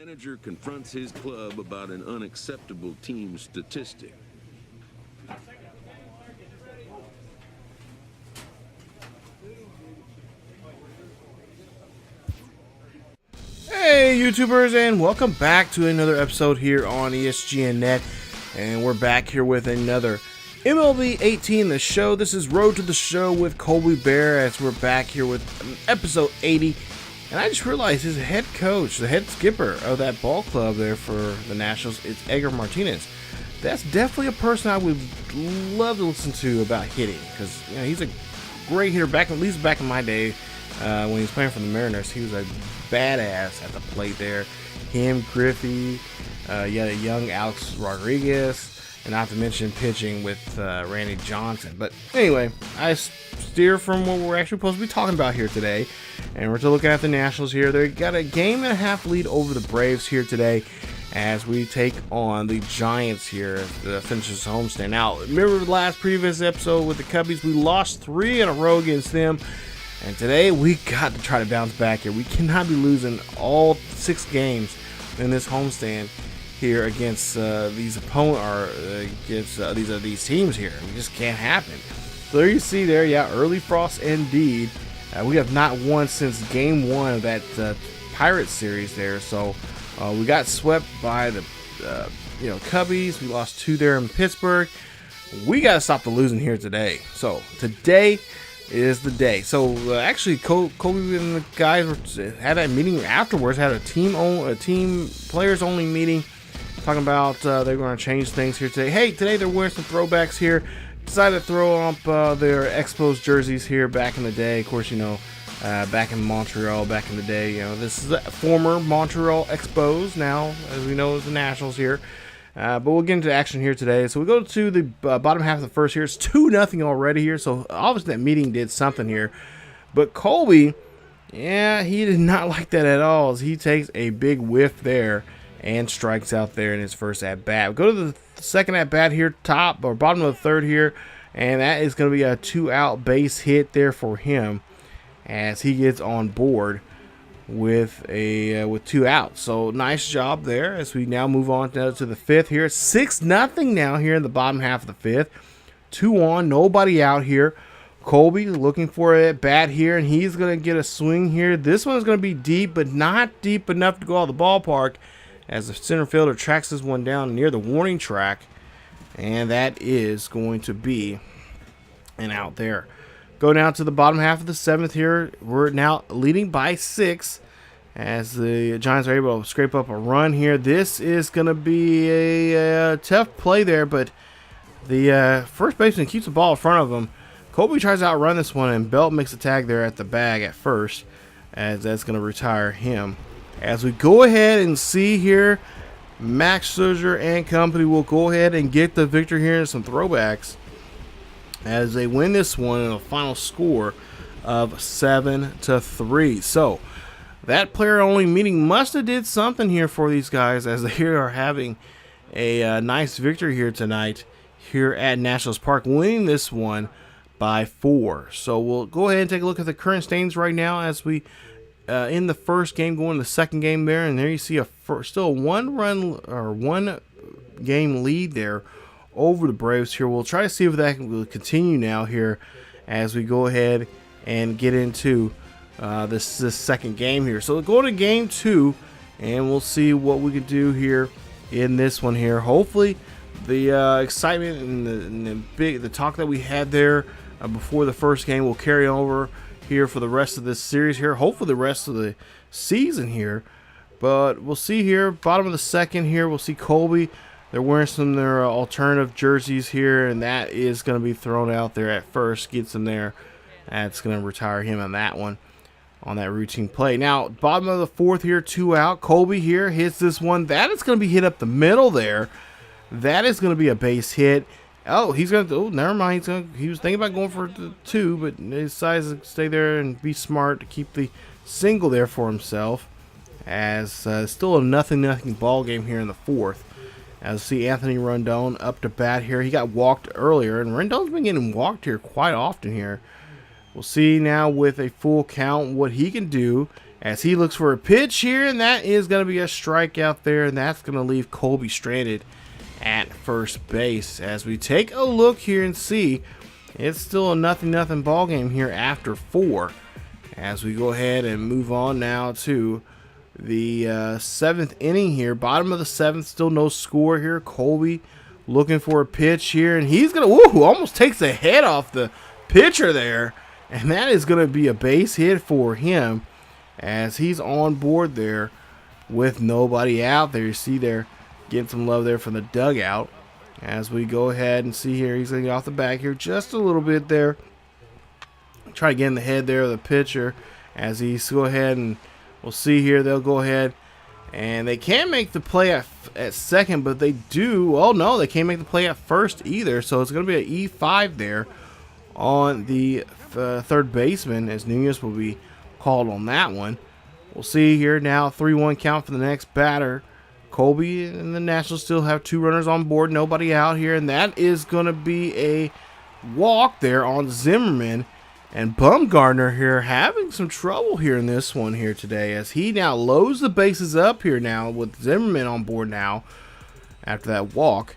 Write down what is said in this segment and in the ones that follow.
Manager confronts his club about an unacceptable team statistic. Hey YouTubers, and welcome back to another episode here on ESGNet, and we're back here with another MLB 18 the show. This is Road to the Show with Colby Baer, as we're back here with episode 80. And I just realized his head coach, the head skipper of that ball club there for the Nationals, it's Edgar Martinez. That's definitely a person I would love to listen to about hitting, because he's a great hitter. At least back in my day, when he was playing for the Mariners, he was a badass at the plate there. Him, Griffey, you had a young Alex Rodriguez, and not to mention pitching with Randy Johnson. But anyway, I steer from what we're actually supposed to be talking about here today, and we're looking at the Nationals here. They got a game and a half lead over the Braves here today, as we take on the Giants here to finish this homestand. Now, remember the last previous episode with the Cubbies? We lost 3 in a row against them. And today we got to try to bounce back here. We cannot be losing all 6 games in this homestand here against these opponents, or against these teams here. It just can't happen. So there you see there, yeah, early frost indeed. We have not won since game 1 of that Pirates series there. So we got swept by the Cubbies. We lost 2 there in Pittsburgh. We got to stop the losing here today. So today is the day. So actually, Colby and the guys had that meeting afterwards. Had a team players only meeting, talking about they're going to change things here today. Hey, today they're wearing some throwbacks here. Decided to throw up their Expos jerseys here back in the day. Of course, back in Montreal, back in the day. This is a former Montreal Expos, now as we know as the Nationals here. But we'll get into action here today. So we go to the bottom half of the first here. It's 2-0 already here. So obviously that meeting did something here. But Colby, yeah, he did not like that at all, as he takes a big whiff there and strikes out there in his first at-bat. We go to the second at-bat here, top or bottom of the third here. And that is going to be a 2-out base hit there for him, as he gets on board with 2 outs. So nice job there, as we now move on to the fifth here. 6-0 now here in the bottom half of the fifth. 2 on, nobody out here. Colby looking for a bat here, and he's going to get a swing here. This one's going to be deep, but not deep enough to go out of the ballpark, as the center fielder tracks this one down near the warning track, and that is going to be an out there. Go down to the bottom half of the 7th here. We're now leading by 6, as the Giants are able to scrape up a run here. This is going to be a tough play there, but the first baseman keeps the ball in front of him. Colby tries to outrun this one, and Belt makes a tag there at the bag at first, as that's going to retire him. As we go ahead and see here, Max Scherzer and company will go ahead and get the victory here in some throwbacks, as they win this one in a final score of 7-3. So that player only meeting must have did something here for these guys, as they are having a nice victory here tonight here at Nationals Park, winning this one by 4. So we'll go ahead and take a look at the current standings right now, as we in the first game going to the second game there, and there you see still a 1 game lead there over the Braves here. We'll try to see if that will continue now here, as we go ahead and get into this second game here. So we'll go to game 2, and we'll see what we can do here in this one here. Hopefully the excitement and the talk that we had there before the first game will carry over here for the rest of this series here. Hopefully the rest of the season here. But we'll see here. Bottom of the second here, we'll see Colby. They're wearing some of their alternative jerseys here, and that is going to be thrown out there at first. Gets him there. That's going to retire him on that one, on that routine play. Now, bottom of the 4th here, 2 out. Colby here hits this one. That is going to be hit up the middle there. That is going to be a base hit. Oh, he's going to, oh, never mind. He was thinking about going for the 2, but he decides to stay there and be smart to keep the single there for himself, as still a nothing ball game here in the 4th. As we see Anthony Rendon up to bat here. He got walked earlier, and Rendon's been getting walked here quite often here. We'll see now with a full count what he can do, as he looks for a pitch here, and that is going to be a strikeout there, and that's going to leave Colby stranded at first base. As we take a look here and see, it's still a nothing ball game here after 4. As we go ahead and move on now to the 7th inning here, bottom of the 7th, still no score here. Colby looking for a pitch here, and he's gonna almost takes the head off the pitcher there, and that is gonna be a base hit for him as he's on board there with nobody out there. You see there, getting some love there from the dugout. As we go ahead and see here, he's gonna get off the back here just a little bit there. Try to get in the head there of the pitcher as he's go ahead, and we'll see here, they'll go ahead and they can't make the play at second, but they do. Oh no, they can't make the play at first either, so it's going to be an E5 there on the third baseman, as Nunez will be called on that one. We'll see here now, 3-1 count for the next batter. Colby and the Nationals still have 2 runners on board, nobody out here, and that is going to be a walk there on Zimmerman. And Bumgarner here having some trouble here in this one here today, as he now loads the bases up here now with Zimmerman on board now after that walk.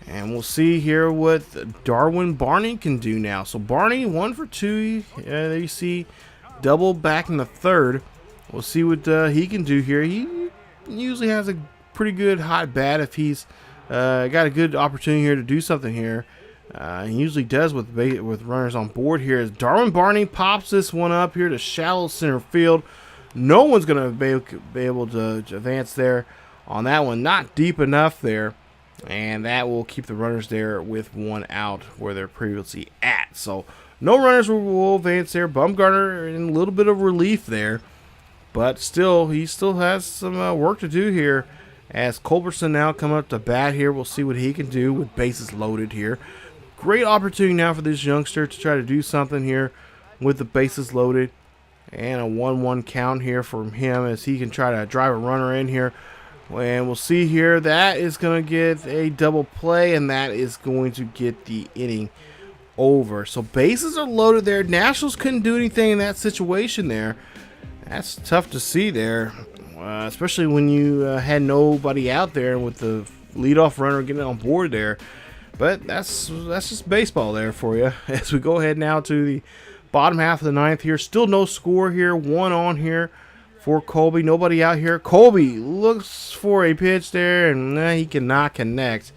And we'll see here what Darwin Barney can do now. So Barney 1 for 2. There you see double back in the 3rd. We'll see what he can do here. He usually has a pretty good hot bat if he's got a good opportunity here to do something here. He usually does with runners on board here, as Darwin Barney pops this one up here to shallow center field. No one's going to be able to advance there on that one. Not deep enough there, and that will keep the runners there with 1 out where they're previously at. So no runners will advance there. Bumgarner in a little bit of relief there, but still, he still has some work to do here. As Culberson now come up to bat here, we'll see what he can do with bases loaded here. Great opportunity now for this youngster to try to do something here with the bases loaded, and a 1-1 count here from him as he can try to drive a runner in here. And we'll see here, that is going to get a double play, and that is going to get the inning over. So bases are loaded there. Nationals couldn't do anything in that situation there. That's tough to see there, especially when you had nobody out there with the leadoff runner getting on board there. But that's just baseball there for you. As we go ahead now to the bottom half of the 9th here. Still no score here. 1 on here for Colby. Nobody out here. Colby looks for a pitch there, and he cannot connect,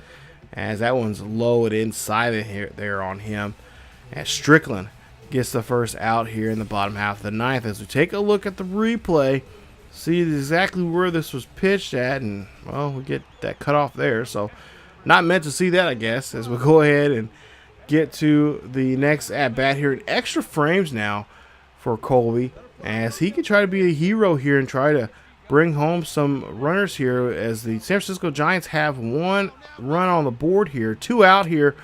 as that one's low and inside of here there on him. As Strickland gets the first out here in the bottom half of the 9th. As we take a look at the replay, see exactly where this was pitched at, and well, we get that cut off there. So not meant to see that, I guess, as we go ahead and get to the next at-bat here in extra frames now for Colby, as he can try to be a hero here and try to bring home some runners here, as the San Francisco Giants have 1 run on the board here, 2 out here.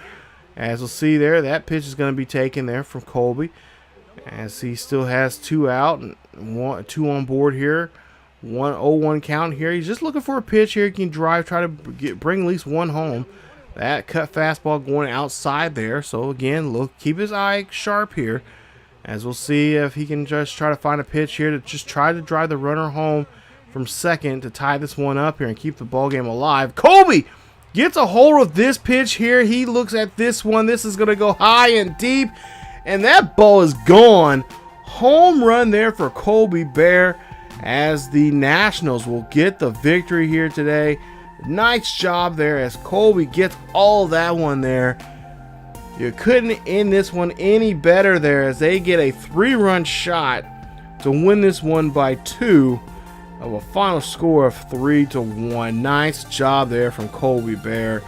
As we'll see there, that pitch is going to be taken there from Colby, as he still has 2 out and 2 on board here. 1-0-1 count here. He's just looking for a pitch here. He can drive, try to bring at least 1 home. That cut fastball going outside there. So again, look, keep his eye sharp here, as we'll see if he can just try to find a pitch here to just try to drive the runner home from second to tie this one up here and keep the ball game alive. Colby gets a hold of this pitch here. He looks at this one. This is going to go high and deep, and that ball is gone. Home run there for Colby Baer, as the Nationals will get the victory here today. Nice job there as Colby gets all that one there. You couldn't end this one any better there, as they get a 3-run shot to win this one by 2 of a final score of 3-1. Nice job there from Colby Baer,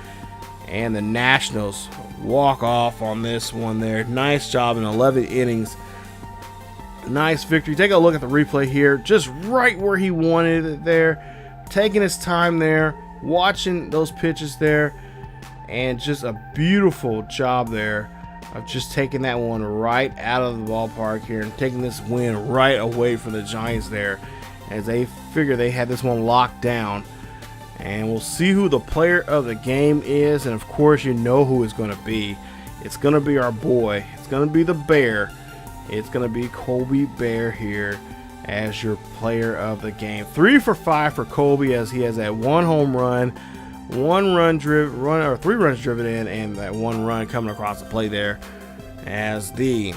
and the Nationals walk off on this one there. Nice job in 11 innings. Nice victory. Take a look at the replay here. Just right where he wanted it there. Taking his time there. Watching those pitches there. And just a beautiful job there of just taking that one right out of the ballpark here and taking this win right away from the Giants there, as they figure they had this one locked down. And we'll see who the player of the game is. And of course, you know who it's going to be. It's going to be our boy. It's going to be the Bear. It's going to be Colby Baer here, as your player of the game. 3 for 5 for Colby, as he has that 1 home run, 3 runs driven in, and that 1 run coming across the plate there, as the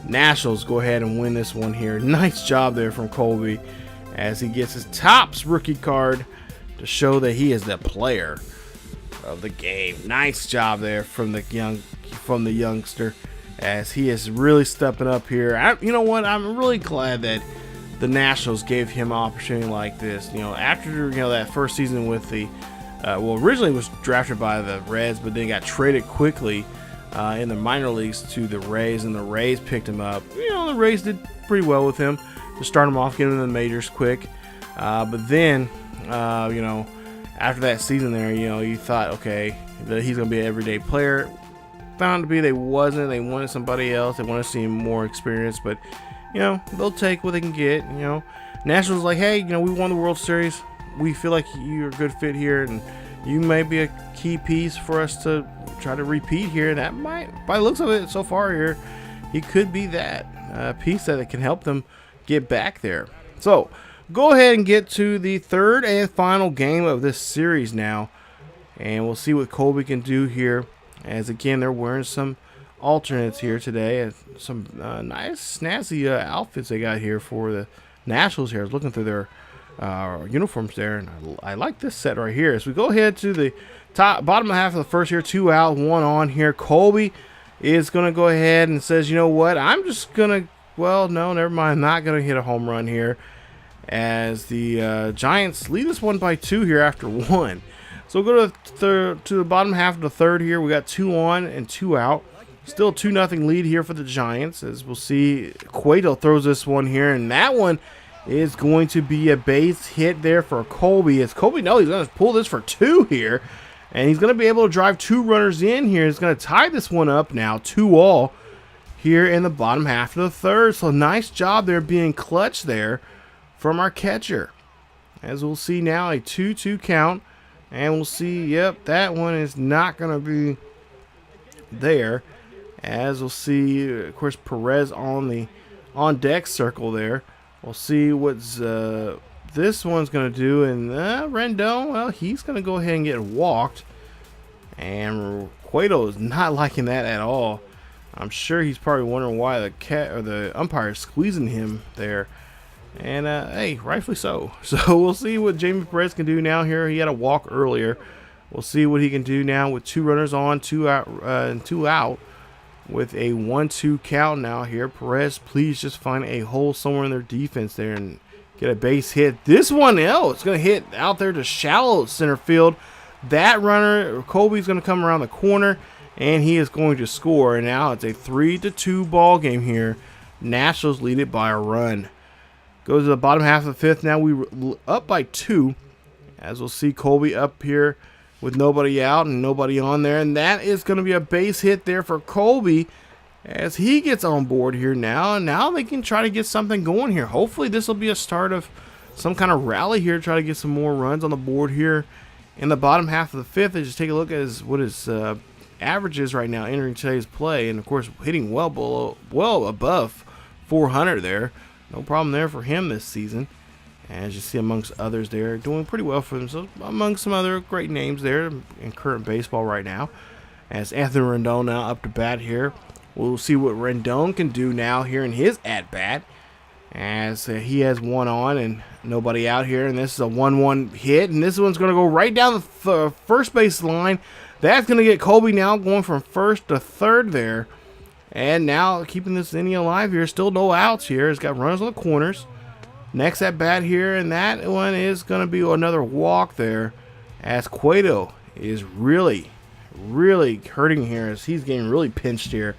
Nationals go ahead and win this one here. Nice job there from Colby, as he gets his Topps rookie card to show that he is the player of the game. Nice job there from the youngster, as he is really stepping up here. You know what? I'm really glad that the Nationals gave him an opportunity like this. You know, after that first season with the originally was drafted by the Reds, but then got traded quickly in the minor leagues to the Rays, and the Rays picked him up. You know, the Rays did pretty well with him to start him off, get him in the majors quick. But then, after that season there, you thought, okay, that he's going to be an everyday player. Found to be they wasn't. They wanted somebody else. They wanted to see him more experience, but they'll take what they can get. Nationals like, hey, we won the World Series. We feel like you're a good fit here, and you may be a key piece for us to try to repeat here. That might, by the looks of it so far here, he could be that piece that can help them get back there. So go ahead and get to the third and final game of this series now, and we'll see what Colby can do here. As again, they're wearing some alternates here today, some nice snazzy outfits they got here for the Nationals here. I was looking through their uniforms there, and I like this set right here. As we go ahead to the bottom half of the first here, 2 out, 1 on here. Colby is going to go ahead and says, you know what, I'm just going to, well, no, never mind, I'm not going to hit a home run here, as the Giants lead this one by 2 here after 1. So we'll go to the bottom half of the third here. We got 2 on and 2 out. Still 2-0 lead here for the Giants. As we'll see, Cueto throws this one here, and that one is going to be a base hit there for Colby. As Colby knows he's going to pull this for 2 here, and he's going to be able to drive 2 runners in here. He's going to tie this one up now, 2-all here in the bottom half of the third. So nice job there being clutch there from our catcher. As we'll see now, a 2-2 count. And we'll see, yep, that one is not going to be there. As we'll see, of course, Perez on the on-deck circle there. We'll see what's this one's going to do. And Rendon, well, he's going to go ahead and get walked. And Cueto is not liking that at all. I'm sure he's probably wondering why the umpire is squeezing him there. And, hey, rightfully so. So we'll see what Jamie Perez can do now here. He had a walk earlier. We'll see what he can do now with 2 runners on, 2 out, and 2 out with a 1-2 count now here. Perez, please just find a hole somewhere in their defense there and get a base hit. This one, it's going to hit out there to shallow center field. That runner, Colby's going to come around the corner, and he is going to score. And now it's a 3-2 ball game here. Nationals lead it by a run. Goes to the bottom half of the fifth. Now we're up by 2. As we'll see, Colby up here with nobody out and nobody on there. And that is going to be a base hit there for Colby as he gets on board here now. And now they can try to get something going here. Hopefully this will be a start of some kind of rally here. Try to get some more runs on the board here in the bottom half of the fifth. Just take a look at what his average is right now entering today's play. And, of course, hitting well above 400 there. No problem there for him this season. As you see, amongst others there, doing pretty well for themselves. Among some other great names there in current baseball right now. As Anthony Rendon now up to bat here. We'll see what Rendon can do now here in his at-bat. As he has 1 on and nobody out here. And this is a 1-1 hit. And this one's going to go right down the first base line. That's going to get Colby now going from first to third there. And now keeping this inning alive here. Still no outs here. It's got runners on the corners. Next at bat here. And that one is going to be another walk there. As Cueto is really hurting here. As he's getting really pinched here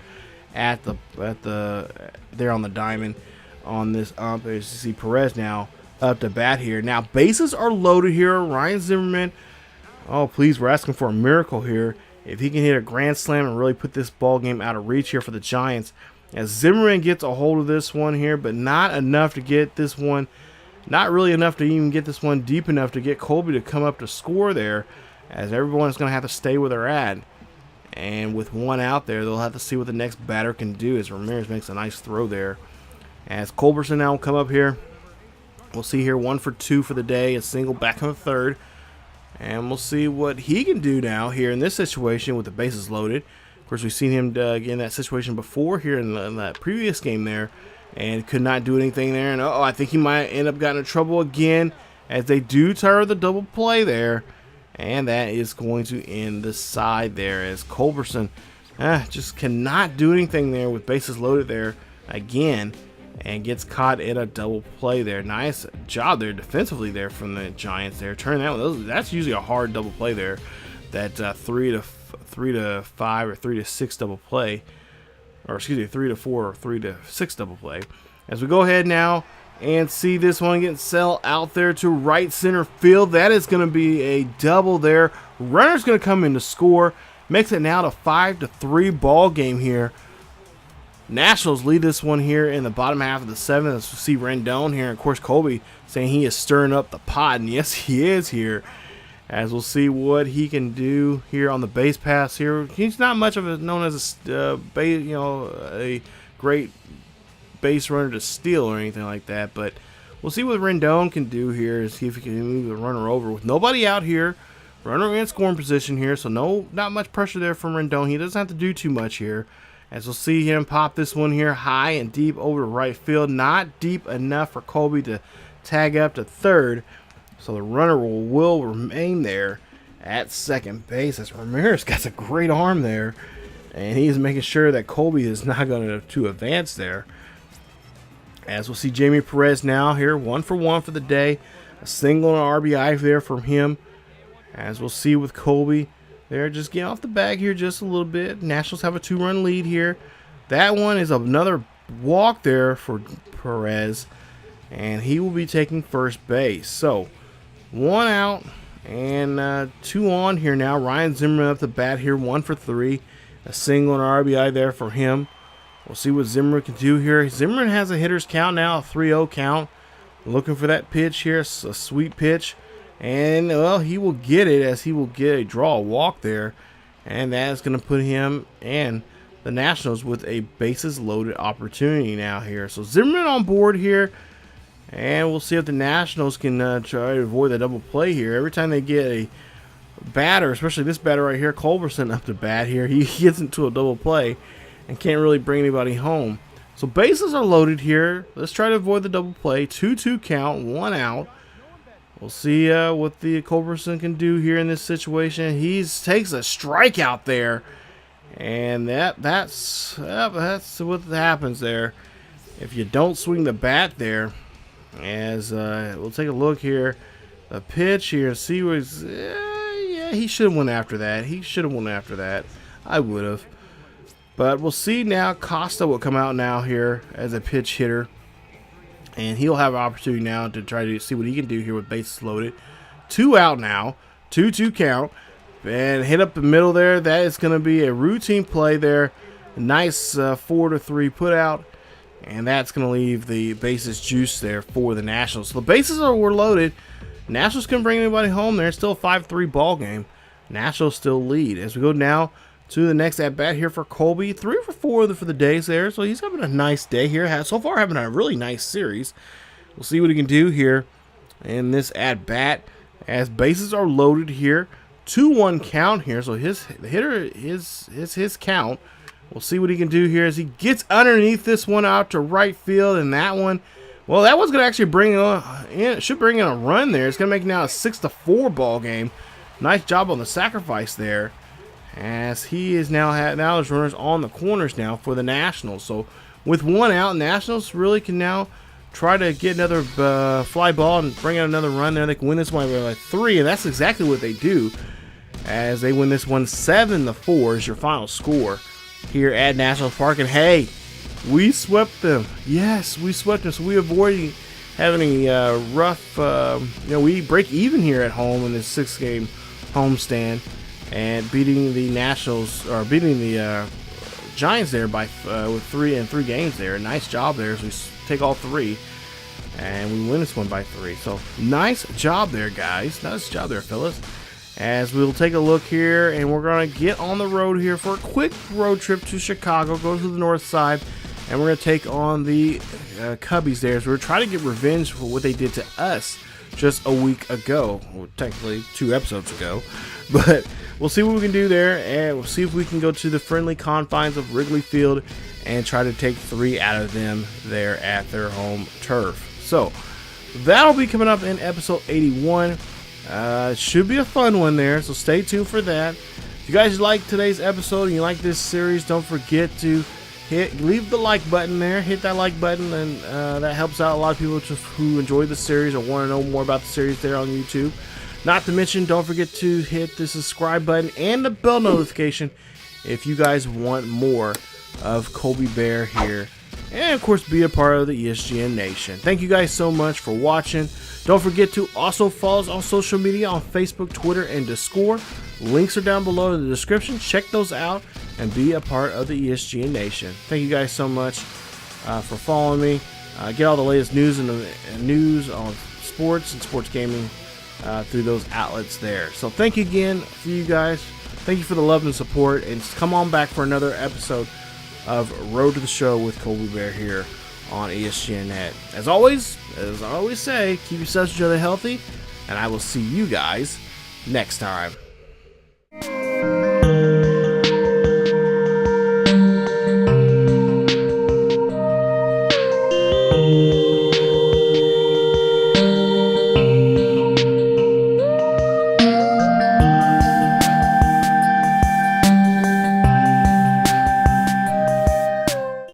at the there on the diamond on this ump. As you see Perez now up to bat here. Now bases are loaded here. Ryan Zimmerman. Oh, please, we're asking for a miracle here. If he can hit a grand slam and really put this ball game out of reach here for the Giants. As Zimmerman gets a hold of this one here, but not enough to get this one, not really enough to even get this one deep enough to get Colby to come up to score there, as everyone's going to have to stay where they're at. And with 1 out there, they'll have to see what the next batter can do, as Ramirez makes a nice throw there As Culberson now will come up here. We'll see here 1 for 2 for the day, a single back in the third. And we'll see what he can do now here in this situation with the bases loaded. Of course, we've seen him get in that situation before here in that previous game there, and could not do anything there. And I think he might end up getting in trouble again, as they do tire the double play there. And that is going to end the side there, as Culberson just cannot do anything there with bases loaded there again, and gets caught in a double play there. Nice job there defensively there from the Giants there. Turn that one. That's usually a hard double play there. That 3 to 5 or 3 to 6 double play, or excuse me, 3 to 4 or 3 to 6 double play. As we go ahead now and see this one getting sell out there to right center field. That is going to be a double there. Runner's going to come in to score. Makes it now a 5-3 ball game here. Nationals lead this one here in the bottom half of the 7th. As we see Rendon here. And of course, Colby saying he is stirring up the pot. And yes, he is here. As we'll see what he can do here on the base pass here. He's not much of a known as a great base runner to steal or anything like that. But we'll see what Rendon can do here. See if he can move the runner over with nobody out here. Runner in scoring position here. So not much pressure there from Rendon. He doesn't have to do too much here. As we'll see him pop this one here high and deep over to right field. Not deep enough for Colby to tag up to third. So the runner will remain there at second base. As Ramirez got a great arm there. And he's making sure that Colby is not going to advance there. As we'll see Jamie Perez now here. 1 for 1 for the day. A single and RBI there from him. As we'll see with Colby. They're just getting off the bag here just a little bit. Nationals have a 2-run lead here. That one is another walk there for Perez. And he will be taking first base. So 1 out and 2 on here now. Ryan Zimmerman up the bat here, 1 for 3. A single and RBI there for him. We'll see what Zimmerman can do here. Zimmerman has a hitter's count now, a 3-0 count. Looking for that pitch here, a sweet pitch. And, well, he will get it, as he will get a draw, a walk there. And that is going to put him and the Nationals with a bases loaded opportunity now here. So Zimmerman on board here. And we'll see if the Nationals can try to avoid the double play here. Every time they get a batter, especially this batter right here, Culberson up to bat here, he gets into a double play and can't really bring anybody home. So bases are loaded here. Let's try to avoid the double play. 2-2 count, 1 out. We'll see what the Culberson can do here in this situation. He takes a strikeout there, and that's what happens there if you don't swing the bat there. As we'll take a look here, the pitch here, see what yeah, he should have went after that. He should have went after that. I would have. But we'll see now. Costa will come out now here as a pitch hitter. And he'll have an opportunity now to try to see what he can do here with bases loaded. 2 out now. 2-2 count. And hit up the middle there. That is going to be a routine play there. Nice 4-3 put out. And that's going to leave the bases juice there for the Nationals. So the bases were loaded. Nationals couldn't bring anybody home there. It's still a 5-3 ball game. Nationals still lead. As we go now to the next at-bat here for Colby. 3 for 4 for the days there. So he's having a nice day here. So far having a really nice series. We'll see what he can do here in this at-bat. As bases are loaded here. 2-1 count here. So the hitter is his count. We'll see what he can do here as he gets underneath this one out to right field. And that one, well, that one's going to actually bring should bring in a run there. It's going to make now a 6-4 ball game. Nice job on the sacrifice there. As he is now his runners on the corners now for the Nationals. So with 1 out, Nationals really can now try to get another fly ball and bring out another run there. They can win this one by 3, and that's exactly what they do. As they win this one 7-4 is your final score here at Nationals Park. And hey, we swept them. Yes, we swept them. So we avoided having a rough. We break even here at home in this 6-game homestand. And beating the Nationals, or beating the Giants there by with 3 games there. Nice job there as we take all 3, and we win this one by 3. So nice job there, guys. Nice job there, fellas. As we'll take a look here, and we're gonna get on the road here for a quick road trip to Chicago. Go to the north side and we're going to take on the Cubbies there. So we're trying to get revenge for what they did to us just a week ago, well, technically 2 episodes ago, but we'll see what we can do there, and we'll see if we can go to the friendly confines of Wrigley Field and try to take 3 out of them there at their home turf. So that'll be coming up in episode 81. Should be a fun one there, so stay tuned for that. If you guys like today's episode and you like this series, don't forget to leave the like button there. Hit that like button, and that helps out a lot of people who enjoy the series or want to know more about the series there on YouTube. Not to mention, don't forget to hit the subscribe button and the bell notification if you guys want more of Colby Baer here. And of course, be a part of the ESGN Nation. Thank you guys so much for watching. Don't forget to also follow us on social media on Facebook, Twitter, and Discord. Links are down below in the description. Check those out and be a part of the ESGN Nation. Thank you guys so much for following me. Get all the latest news and news on sports and sports gaming through those outlets there. So thank you again for you guys. Thank you for the love and support, and come on back for another episode of Road to the Show with Colby Baer here on ESGNet. As always, as I always say, keep yourselves each other healthy, and I will see you guys next time.